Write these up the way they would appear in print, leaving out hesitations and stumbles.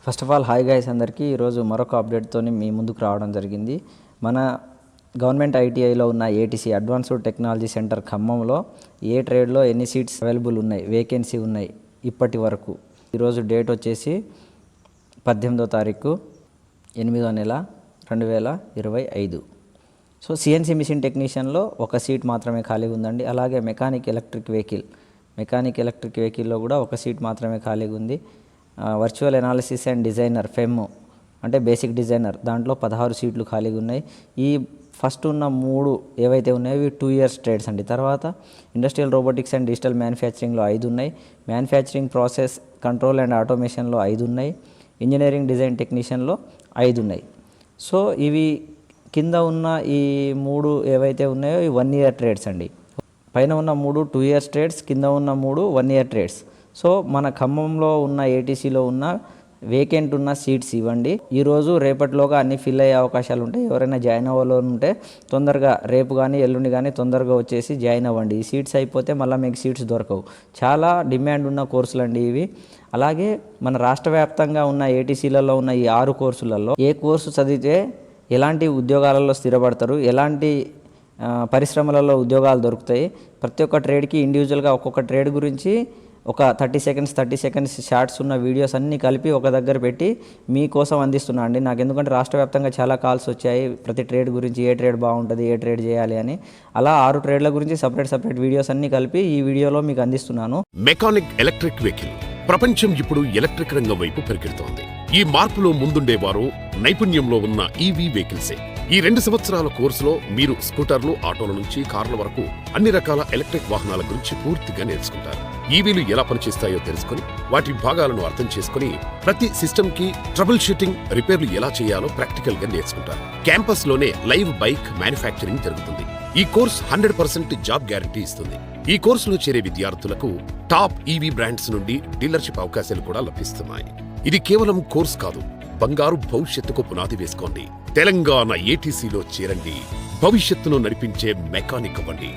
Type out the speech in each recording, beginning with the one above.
First of all hi guys అందరికీ ఈరోజు మరొక అప్డేట్తో మీ ముందుకు రావడం జరిగింది. మన గవర్నమెంట్ ఐటీఐలో ఉన్న ఏటీసీ అడ్వాన్స్డ్ టెక్నాలజీ సెంటర్ ఖమ్మంలో ఏ ట్రేడ్లో ఎన్ని సీట్స్ అవైలబుల్ ఉన్నాయి, వేకెన్సీ ఉన్నాయి ఇప్పటి వరకు. ఈరోజు డేట్ వచ్చేసి 18వ తారీఖు 8వ నెల 2025. సో సిఎన్సీ మిషన్ టెక్నీషియన్లో ఒక సీట్ మాత్రమే ఖాళీగా ఉందండి. అలాగే మెకానిక్ ఎలక్ట్రిక్ వెహికల్లో కూడా ఒక సీట్ మాత్రమే ఖాళీగా ఉంది. Virtual analysis and designer fem అంటే బేసిక్ డిజైనర్ దాంట్లో 16 సీట్లు ఖాళీగా ఉన్నాయి. ఈ ఫస్ట్ ఉన్న 3 ఏవైతే ఉన్నాయో ఇవి 2 ఇయర్స్ ట్రేడ్స్ అండి. తర్వాత ఇండస్ట్రియల్ రోబోటిక్స్ అండ్ డిజిటల్ మ్యానుఫ్యాక్చరింగ్లో 5 ఉన్నాయి. మ్యానుఫ్యాక్చరింగ్ ప్రాసెస్ కంట్రోల్ అండ్ ఆటోమేషన్లో 5 ఉన్నాయి. ఇంజనీరింగ్ డిజైన్ టెక్నీషియన్లో 5 ఉన్నాయి. సో ఇవి కింద ఉన్న ఈ 3 ఏవైతే ఉన్నాయో ఈ 1 ఇయర్ ట్రేడ్స్ అండి. పైన ఉన్న 3 2 ఇయర్స్ ట్రేడ్స్, కింద ఉన్న 3 1 ఇయర్ ట్రేడ్స్. సో మన ఖమ్మంలో ఉన్న ఏటీసీలో ఉన్న వేకెంట్ ఉన్న సీట్స్ ఇవ్వండి. ఈరోజు రేపటిలోగా అన్ని ఫిల్ అయ్యే అవకాశాలు ఉంటాయి. ఎవరైనా జాయిన్ అవ్వాలో ఉంటే తొందరగా రేపు కానీ ఎల్లుండి కానీ తొందరగా వచ్చేసి జాయిన్ అవ్వండి. ఈ సీట్స్ అయిపోతే మళ్ళీ మీకు సీట్స్ దొరకవు. చాలా డిమాండ్ ఉన్న కోర్సులు అండి ఇవి. అలాగే మన రాష్ట్ర వ్యాప్తంగా ఉన్న ఏటీసీలలో ఉన్న ఈ 6 కోర్సులలో ఏ కోర్సు చదివితే ఎలాంటి ఉద్యోగాలలో స్థిరపడతారు, ఎలాంటి పరిశ్రమలలో ఉద్యోగాలు దొరుకుతాయి, ప్రతి ఒక్క ట్రేడ్కి ఇండివిజువల్గా ఒక్కొక్క ట్రేడ్ గురించి ఒక 30 సెకండ్స్ షార్ట్స్ ఉన్న వీడియోస్ అన్నీ కలిపి ఒక దగ్గర పెట్టి మీకోసం అందిస్తున్నా అండి. నాకు ఎందుకంటే రాష్ట్ర వ్యాప్తంగా చాలా కాల్స్ వచ్చాయి ప్రతి ట్రేడ్ గురించి, ఏ ట్రేడ్ బాగుంటుంది, ఏ ట్రేడ్ చేయాలి అని. అలా 6 ట్రేడ్ల గురించి సపరేట్ వీడియోస్ అన్నీ కలిపి ఈ వీడియోలో మీకు అందిస్తున్నాను. మెకానిక్ ఎలక్ట్రిక్ వెహికల్ ప్రపంచం ఇప్పుడు ఎలక్ట్రిక్ రంగం వైపు పరిగెడుతోంది. ఈ మార్పులో ముందుండేవారు నైపుణ్యంలో ఉన్న ఈవీ వెహికల్సే. ఈ 2 సంవత్సరాల కోర్సులో మీరు స్కూటర్లు, ఆటోల నుంచి కార్ల వరకు అన్ని రకాల ఎలక్ట్రిక్ వాహనాల గురించి పూర్తిగా నేర్చుకుంటారు. ఈవీలు ఎలా పనిచేస్తాయో తెలుసుకుని వాటి భాగాలను అర్థం చేసుకుని ప్రతి సిస్టమ్ కి ట్రబుల్ షూటింగ్, రిపేర్లు ఎలా చేయాలో ప్రాక్టికల్ గా నేర్చుకుంటారు. క్యాంపస్ లోనే లైవ్ బైక్ మ్యానుఫ్యాక్చరింగ్ జరుగుతుంది. ఈ కోర్స్ 100% జాబ్ గ్యారంటీ ఇస్తుంది. ఈ కోర్సులో చేరే విద్యార్థులకు టాప్ ఈవీ బ్రాండ్స్ నుండి డీలర్షిప్ అవకాశాలు కూడా లభిస్తున్నాయి. ఇది కేవలం కోర్స్ కాదు, బంగారు భవిష్యత్తుకు పునాది వేసుకోండి. తెలంగాణ ఏటీసీలో చేరండి. భవిష్యత్తును నడిపించే మెకానిక్ అవ్వండి.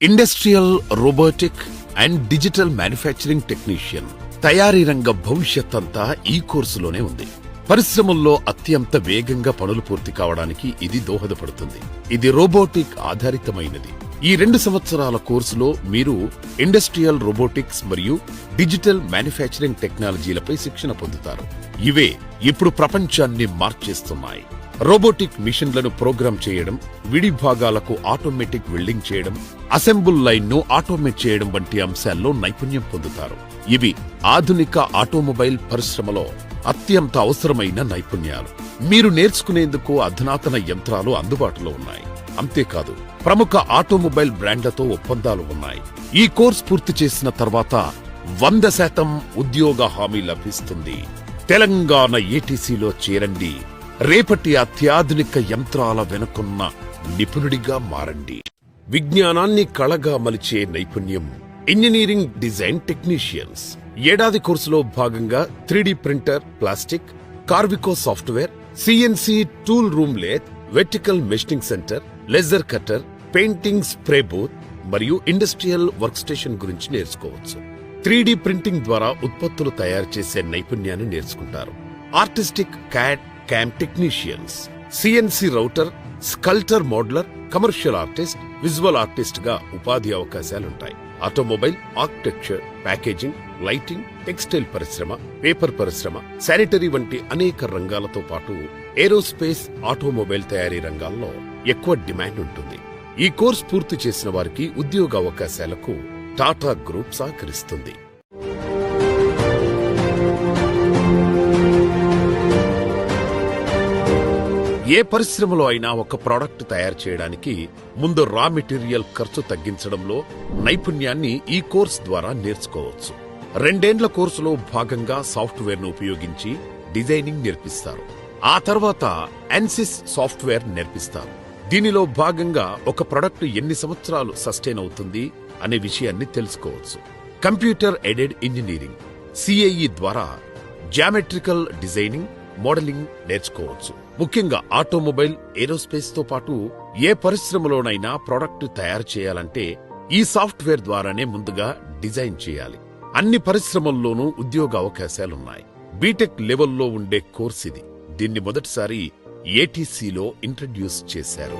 Industrial robotic and digital manufacturing technician తయారీ రంగ భవిష్యత్ అంతా ఈ కోర్సులోనే ఉంది. పరిశ్రమల్లో అత్యంత వేగంగా పనులు పూర్తి కావడానికి ఇది దోహదపడుతుంది. ఇది రోబోటిక్ ఆధారితమైనది. ఈ 2 సంవత్సరాల కోర్సులో మీరు ఇండస్ట్రియల్ రోబోటిక్స్ మరియు డిజిటల్ మ్యానుఫ్యాక్చరింగ్ టెక్నాలజీలపై శిక్షణ పొందుతారు. ఇవే ఇప్పుడు ప్రపంచాన్ని మార్చేస్తున్నాయి. రోబోటిక్ మిషన్లను ప్రోగ్రామ్ చేయడం, విడి భాగాలకు ఆటోమేటిక్ వెల్డింగ్ చేయడం, అసెంబుల్ లైన్ ను ఆటోమేట్ చేయడం వంటి అంశాల్లో నైపుణ్యం పొందుతారు. ఇవి ఆధునిక ఆటోమొబైల్ పరిశ్రమలో అత్యంత అవసరమైన నైపుణ్యాలు. మీరు నేర్చుకునేందుకు అధునాతన యంత్రాలు అందుబాటులో ఉన్నాయి. అంతేకాదు, ప్రముఖ ఆటోమొబైల్ బ్రాండ్లతో ఒప్పందాలు ఉన్నాయి. ఈ కోర్స్ పూర్తి చేసిన తర్వాత 100% ఉద్యోగ హామీ లభిస్తుంది. తెలంగాణ ఏటీసీలో చేరండి. రేపటి అత్యాధునిక యంత్రాల వెనుకున్న నిపుణుడిగా మారండి. విజ్ఞానాన్ని కళగా మలిచే నైపుణ్యం ఇంజనీరింగ్ డిజైన్ టెక్నీషియన్స్. ఏడాది కోర్సులో భాగంగా 3D printer, plastic, Carveco software, CNC tool room lathe, vertical machining centre, laser cutter, painting spray booth మరియు ఇండస్ట్రియల్ వర్క్ స్టేషన్ గురించి నేర్చుకోవచ్చు. 3D ప్రింటింగ్ ద్వారా ఉత్పత్తులు తయారు చేసే నైపుణ్యాన్ని నేర్చుకుంటారు. Artistic CAD CAM technicians, CNC router, sculptor modeller, commercial artist, visual artist గా ఉపాధి అవకాశాలుంటాయి. Automobile, architecture, packaging, lighting, textile పరిశ్రమ, పేపర్ పరిశ్రమ, శానిటరీ వంటి అనేక రంగాలతో పాటు ఏరోస్పేస్, ఆటోమొబైల్ తయారీ రంగాల్లో ఎక్కువ డిమాండ్ ఉంటుంది. ఈ కోర్స్ పూర్తి చేసిన వారికి ఉద్యోగ అవకాశాలకు టాటా గ్రూప్ సహకరిస్తుంది. ఏ పరిశ్రమలో అయినా ఒక ప్రోడక్ట్ తయారు చేయడానికి ముందు రా మెటీరియల్ ఖర్చు తగ్గించడంలో నైపుణ్యాన్ని ఈ కోర్స్ ద్వారా నేర్చుకోవచ్చు. 2 ఏండ్ల కోర్సులో భాగంగా సాఫ్ట్వేర్ ను ఉపయోగించి డిజైనింగ్ నేర్పిస్తారు. ఆ తర్వాత ఎన్సిస్ సాఫ్ట్వేర్ నేర్పిస్తారు. దీనిలో భాగంగా ఒక ప్రొడక్ట్ ఎన్ని సంవత్సరాలు సస్టైన్ అవుతుంది అనే విషయాన్ని తెలుసుకోవచ్చు. కంప్యూటర్ ఎయిడెడ్ ఇంజనీరింగ్ సిఏఈ ద్వారా జియోమెట్రికల్ డిజైనింగ్, మోడలింగ్ నేర్చుకోవచ్చు. ముఖ్యంగా ఆటోమొబైల్, ఏరోస్పేస్ తో పాటు ఏ పరిశ్రమలోనైనా ప్రోడక్ట్ తయారు చేయాలంటే ఈ సాఫ్ట్వేర్ ద్వారానే ముందుగా డిజైన్ చేయాలి. అన్ని పరిశ్రమల్లోనూ ఉద్యోగ అవకాశాలున్నాయి. బీటెక్ లెవెల్లో ఉండే కోర్స్ ఇది. దీన్ని మొదటిసారి ఏటీసీలో ఇంట్రడ్యూస్ చేశారు.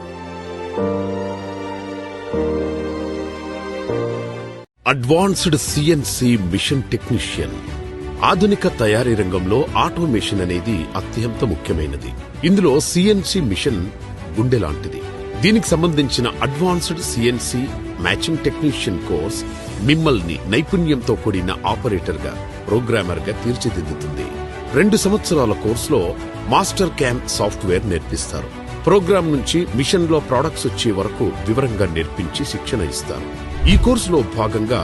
Advanced CNC machine technician. ఆధునిక తయారీ రంగంలో ఆటోమేషన్ అనేది అత్యంత ముఖ్యమైనది. ఇందులో సిఎన్సి మిషన్ గుండె లాంటిది. దీనికి సంబంధించిన advanced CNC matching technician course మిమ్మల్ని నైపుణ్యంతో కూడిన ఆపరేటర్ గా, ప్రోగ్రామర్ గా తీర్చిదిద్దుతుంది. 2 సంవత్సరాల కోర్సులో మాస్టర్ క్యామ్ సాఫ్ట్వేర్ నేర్పిస్తారు. ప్రోగ్రామ్ నుంచి మిషన్ లో ప్రొడక్ట్స్ వచ్చే వరకు వివరంగా నేర్పించి శిక్షణ ఇస్తారు. ఈ కోర్సులో భాగంగా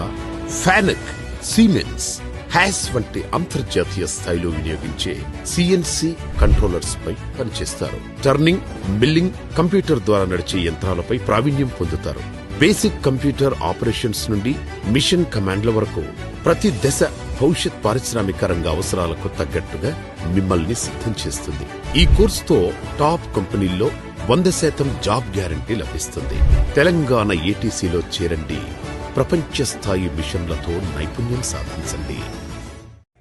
ఫానక్, సిమెన్స్, హ్యాస్ వంటి అంతర్జాతీయ స్థాయిలో వినియోగించే సిఎన్సి కంట్రోలర్స్ పై పనిచేస్తారు. టర్నింగ్, మిల్లింగ్, కంప్యూటర్ ద్వారా నడిచే యంత్రాలపై ప్రావీణ్యం పొందుతారు. బేసిక్ కంప్యూటర్ ఆపరేషన్స్ నుండి మిషన్ కమాండ్ల వరకు ప్రతి దశ భవిష్యత్ పారిశ్రామిక రంగ అవసరాలకు తగ్గట్టుగా మిమ్మల్ని సిద్ధం చేస్తుంది. ఈ కోర్సుతో టాప్ కంపెనీల్లో 100% జాబ్ గ్యారంటీ లభిస్తుంది. తెలంగాణ ఏటీసీలో చేరండి. ప్రపంచ స్థాయి మిషన్లతో నైపుణ్యం సాధించండి.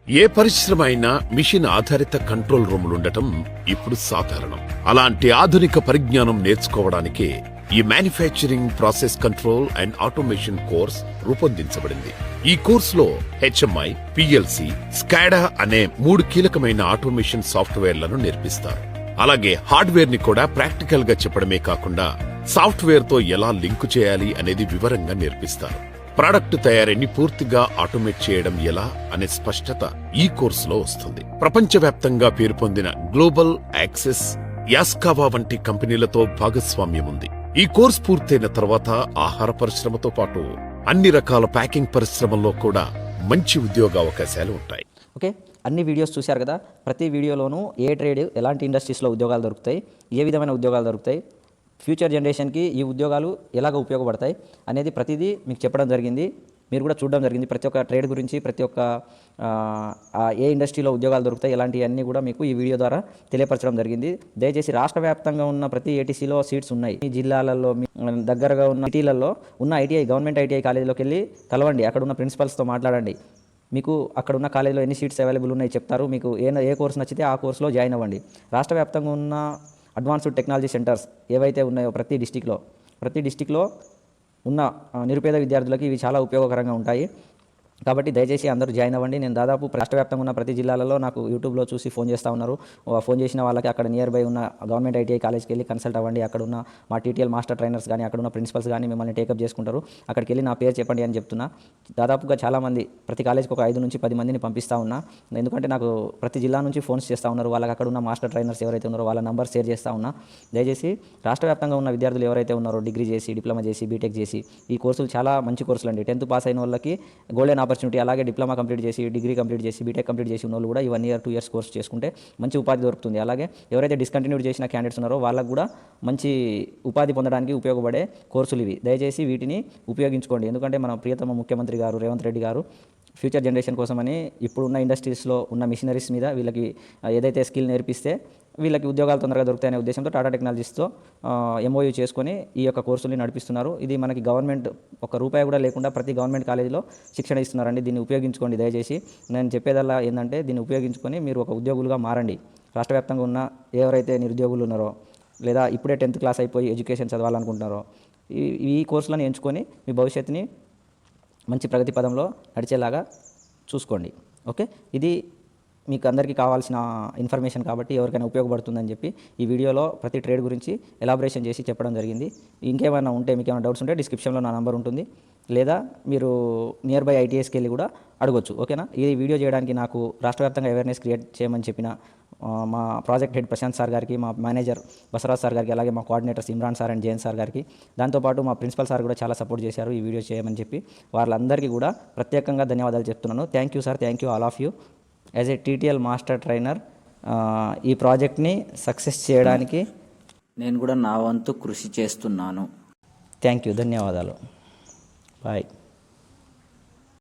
ఏ పరిశ్రమ అయినా మిషన్ ఆధారిత కంట్రోల్ రూములుండటం ఇప్పుడు సాధారణం. అలాంటి ఆధునిక పరిజ్ఞానం నేర్చుకోవడానికే ఈ manufacturing process control and automation course రూపొందించబడింది. ఈ కోర్సులో హెచ్ఎంఐ, పిఎల్సి, స్కాడా అనే 3 కీలకమైన ఆటోమేషన్ సాఫ్ట్వేర్లను నేర్పిస్తారు. అలాగే హార్డ్వేర్ ని కూడా ప్రాక్టికల్ గా చెప్పడమే కాకుండా సాఫ్ట్వేర్ తో ఎలా లింకు చేయాలి అనేది వివరంగా నేర్పిస్తారు. ప్రాడక్ట్ తయారీని పూర్తిగా ఆటోమేట్ చేయడం ఎలా అనే స్పష్టత ఈ కోర్సులో వస్తుంది. ప్రపంచవ్యాప్తంగా పేరు పొందిన గ్లోబల్ యాక్సెస్, యాస్కావా వంటి కంపెనీలతో భాగస్వామ్యం ఉంది. ఈ కోర్సు పూర్తయిన తర్వాత ఆహార పరిశ్రమతో పాటు అన్ని రకాల ప్యాకింగ్ పరిశ్రమల్లో కూడా మంచి ఉద్యోగ అవకాశాలు ఉంటాయి. ఓకే, అన్ని వీడియోస్ చూశారు కదా. ప్రతి వీడియోలోనూ ఏ ట్రేడ్, ఎలాంటి ఇండస్ట్రీస్లో ఉద్యోగాలు దొరుకుతాయి, ఏ విధమైన ఉద్యోగాలు దొరుకుతాయి, ఫ్యూచర్ జనరేషన్కి ఈ ఉద్యోగాలు ఎలాగ ఉపయోగపడతాయి అనేది ప్రతిదీ మీకు చెప్పడం జరిగింది. మీరు కూడా చూడడం జరిగింది. ప్రతి ఒక్క ట్రేడ్ గురించి, ప్రతి ఒక్క ఏ ఇండస్ట్రీలో ఉద్యోగాలు దొరుకుతాయి, ఇలాంటివన్నీ కూడా మీకు ఈ వీడియో ద్వారా తెలియపరచడం జరిగింది. దయచేసి రాష్ట్ర వ్యాప్తంగా ఉన్న ప్రతి ఏటీసీలో సీట్స్ ఉన్నాయి. ఈ జిల్లాలలో, దగ్గరగా ఉన్న సిటీలలో ఉన్న ఐటీఐ, గవర్నమెంట్ ఐటీఐ కాలేజీలోకి వెళ్ళి కలవండి. అక్కడ ఉన్న ప్రిన్సిపల్స్తో మాట్లాడండి. మీకు అక్కడ ఉన్న కాలేజీలో ఎన్ని సీట్స్ అవైలబుల్ ఉన్నాయి చెప్తారు. మీకు ఏ కోర్స్ నచ్చితే ఆ కోర్సులో జాయిన్ అవ్వండి. రాష్ట్ర వ్యాప్తంగా ఉన్న అడ్వాన్స్డ్ టెక్నాలజీ సెంటర్స్ ఏవైతే ఉన్నాయో ప్రతి డిస్టిక్లో ఉన్న నిరుపేద విద్యార్థులకి ఇవి చాలా ఉపయోగకరంగా ఉంటాయి. కాబట్టి దయచేసి అందరూ జాయిన్ అవ్వండి. నేను దాదాపు రాష్ట్ర వ్యాప్తంగా ఉన్న ప్రతి జిల్లాలలో నాకు యూట్యూబ్లో చూసి ఫోన్ చేస్తూ ఉన్నారు. ఫోన్ చేసిన వాళ్ళకి అక్కడ నియర్ బై ఉన్న గవర్నమెంట్ ఐటీఐ కాలేజ్కి వెళ్ళి కన్సల్ట్ అవ్వండి. అక్కడ ఉన్న మా టీటీఎల్ మాస్టర్ ట్రైనర్స్ కానీ, అక్కడ ఉన్న ప్రిన్సిపల్స్ కానీ మిమ్మల్ని టేకప్ చేసుకుంటారు. అక్కడికి వెళ్ళి నా పేరు చెప్పండి అని చెప్తున్నా. దాదాపుగా చాలామంది, ప్రతి కాలేజ్కి ఒక 5 నుంచి 10 మందిని పంపిస్తూ ఉన్నా. ఎందుకంటే నాకు ప్రతి జిల్లా నుంచి ఫోన్స్ చేస్తూ ఉన్నారు. వాళ్ళకి అక్కడ ఉన్న మాస్టర్ ట్రైనర్స్ ఎవరైతే ఉన్నారో వాళ్ళ నంబర్ షేర్ చేస్తూ ఉన్నా. దయచేసి రాష్ట్ర వ్యాప్తంగా ఉన్న విద్యార్థులు ఎవరైతే ఉన్నారో, డిగ్రీ చేసి, డిప్లొమా చేసి, బీటెక్ చేసి, ఈ కోర్సులు చాలా మంచి కోర్సులు అండి. 10th పాస్ అయిన వాళ్ళకి గోల్డెన్ ఆపర్చునిటీ. అలాగే డిప్లొమా కంప్లీట్ చేసి, డిగ్రీ కంప్లీట్ చేసి, బీటెక్ కంప్లీట్ చేసి ఉన్న వాళ్ళు కూడా ఈ 1 year 2 years కోర్స్ చేసుకుంటే మంచి ఉపాధి దొరుకుతుంది. అలాగే ఎవరైతే డిస్కంటిన్యూడ్ చేసిన క్యాండిడేట్స్ ఉన్నారో వాళ్ళకు కూడా మంచి ఉపాధి పొందడానికి ఉపయోగపడే కోర్సులు ఇవి. దయచేసి వీటిని ఉపయోగించుకోండి. ఎందుకంటే మన ప్రియతమ ముఖ్యమంత్రి గారు రేవంత్ రెడ్డి గారు ఫ్యూచర్ జనరేషన్ కోసమని ఇప్పుడున్న ఇండస్ట్రీస్లో ఉన్న మిషనరీస్ మీద వీళ్ళకి ఏదైతే స్కిల్ నేర్పిస్తే వీళ్ళకి ఉద్యోగాలు తొందరగా దొరుకుతాయనే ఉద్దేశంతో టాటా టెక్నాలజీస్తో ఎంఓయూ చేసుకొని ఈ యొక్క కోర్సుని నడిపిస్తున్నారు. ఇది మనకి గవర్నమెంట్ ₹1 కూడా లేకుండా ప్రతి గవర్నమెంట్ కాలేజీలో శిక్షణ ఇస్తున్నారండి. దీన్ని ఉపయోగించుకోండి. దయచేసి నేను చెప్పేదల్లా ఏంటంటే దీన్ని ఉపయోగించుకొని మీరు ఒక ఉద్యోగులుగా మారండి. రాష్ట్ర వ్యాప్తంగా ఉన్న ఎవరైతే నిరుద్యోగులు ఉన్నారో, లేదా ఇప్పుడే 10th క్లాస్ అయిపోయి ఎడ్యుకేషన్ చదవాలనుకుంటున్నారో, ఈ కోర్సులను ఎంచుకొని మీ భవిష్యత్తుని మంచి ప్రగతి పదంలో నడిచేలాగా చూసుకోండి. ఓకే, ఇది మీకు అందరికీ కావాల్సిన ఇన్ఫర్మేషన్ కాబట్టి ఎవరికైనా ఉపయోగపడుతుందని చెప్పి ఈ వీడియోలో ప్రతి ట్రేడ్ గురించి ఎలాబరేషన్ చేసి చెప్పడం జరిగింది. ఇంకేమైనా ఉంటే, మీకు ఏమైనా డౌట్స్ ఉంటే డిస్క్రిప్షన్లో నా నంబర్ ఉంటుంది, లేదా మీరు నియర్ బై ఐటీఎస్కి వెళ్ళి కూడా అడగొచ్చు. ఓకేనా. ఈ వీడియో చేయడానికి నాకు రాష్ట్ర వ్యాప్తంగా అవేర్నెస్ క్రియేట్ చేయమని చెప్పిన మా ప్రాజెక్ట్ హెడ్ ప్రశాంత్ సార్ గారికి, మా మేనేజర్ బసవరాజ్ సార్ గారికి, అలాగే మా coordinators Imran sir and Jain sir గారికి, దాంతోపాటు మా ప్రిన్సిపల్ సార్ కూడా చాలా సపోర్ట్ చేశారు ఈ వీడియో చేయమని చెప్పి. వాళ్ళందరికీ కూడా ప్రత్యేకంగా ధన్యవాదాలు చెప్తున్నాను. Thank you sir, thank you all of you. As a TTL master trainer ఈ ప్రాజెక్ట్ని సక్సెస్ చేయడానికి నేను కూడా నా వంతు కృషి చేస్తున్నాను. థ్యాంక్ యూ, ధన్యవాదాలు. బాయ్.